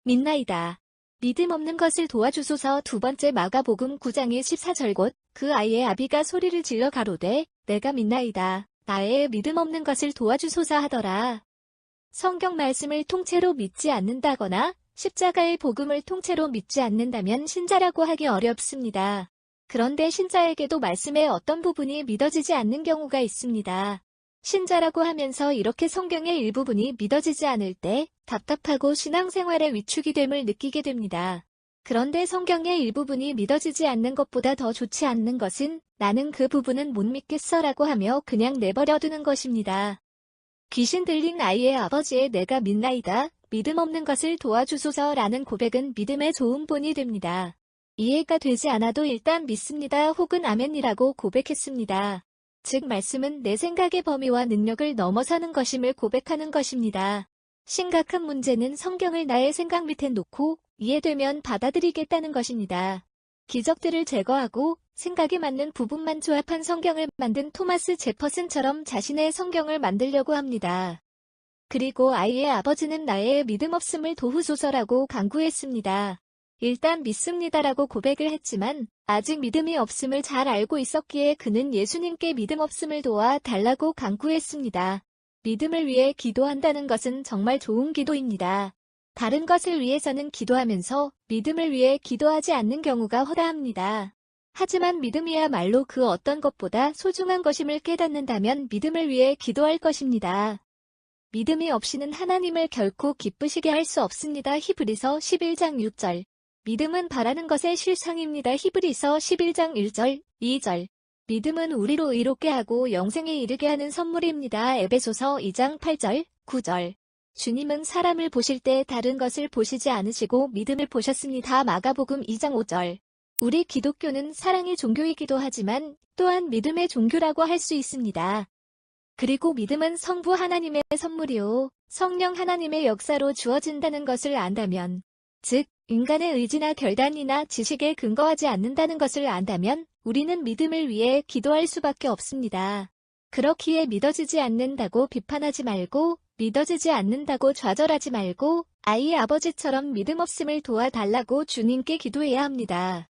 믿나이다. 믿음 없는 것을 도와주소서. 두 번째 마가복음 9장 14절 곧 그 아이의 아비가 소리를 질러 가로되 내가 믿나이다. 나의 믿음 없는 것을 도와주소서 하더라. 성경 말씀을 통째로 믿지 않는다거나 십자가의 복음을 통째로 믿지 않는다면 신자라고 하기 어렵습니다. 그런데 신자에게도 말씀의 어떤 부분이 믿어지지 않는 경우가 있습니다. 신자라고 하면서 이렇게 성경의 일부분이 믿어지지 않을 때 답답하고 신앙생활에 위축이 됨을 느끼게 됩니다. 그런데 성경의 일부분이 믿어지지 않는 것보다 더 좋지 않는 것은 나는 그 부분은 못 믿겠어라고 하며 그냥 내버려두는 것입니다. 귀신 들린 아이의 아버지의 내가 믿나이다. 믿음 없는 것을 도와주소서라는 고백은 믿음의 좋은 본이 됩니다. 이해가 되지 않아도 일단 믿습니다 혹은 아멘이라고 고백했습니다. 즉 말씀은 내 생각의 범위와 능력을 넘어서는 것임을 고백하는 것입니다. 심각한 문제는 성경을 나의 생각 밑에 놓고 이해되면 받아들이겠다는 것입니다. 기적들을 제거하고 생각에 맞는 부분만 조합한 성경을 만든 토마스 제퍼슨처럼 자신의 성경을 만들려고 합니다. 그리고 아이의 아버지는 나의 믿음 없음을 도우소서라고 간구했습니다. 일단 믿습니다라고 고백을 했지만 아직 믿음이 없음을 잘 알고 있었기에 그는 예수님께 믿음 없음을 도와 달라고 간구했습니다. 믿음을 위해 기도한다는 것은 정말 좋은 기도입니다. 다른 것을 위해서는 기도하면서 믿음을 위해 기도하지 않는 경우가 허다합니다. 하지만 믿음이야말로 그 어떤 것보다 소중한 것임을 깨닫는다면 믿음을 위해 기도할 것입니다. 믿음이 없이는 하나님을 결코 기쁘시게 할 수 없습니다. 히브리서 11장 6절. 믿음은 바라는 것의 실상입니다. 히브리서 11장 1절, 2절. 믿음은 우리로 의롭게 하고 영생에 이르게 하는 선물입니다. 에베소서 2장 8절, 9절. 주님은 사람을 보실 때 다른 것을 보시지 않으시고 믿음을 보셨습니다. 마가복음 2장 5절. 우리 기독교는 사랑의 종교이기도 하지만 또한 믿음의 종교라고 할 수 있습니다. 그리고 믿음은 성부 하나님의 선물이요, 성령 하나님의 역사로 주어진다는 것을 안다면, 즉 인간의 의지나 결단이나 지식에 근거하지 않는다는 것을 안다면 우리는 믿음을 위해 기도할 수밖에 없습니다. 그렇기에 믿어지지 않는다고 비판하지 말고 믿어지지 않는다고 좌절하지 말고 아이의 아버지처럼 믿음 없음을 도와달라고 주님께 기도해야 합니다.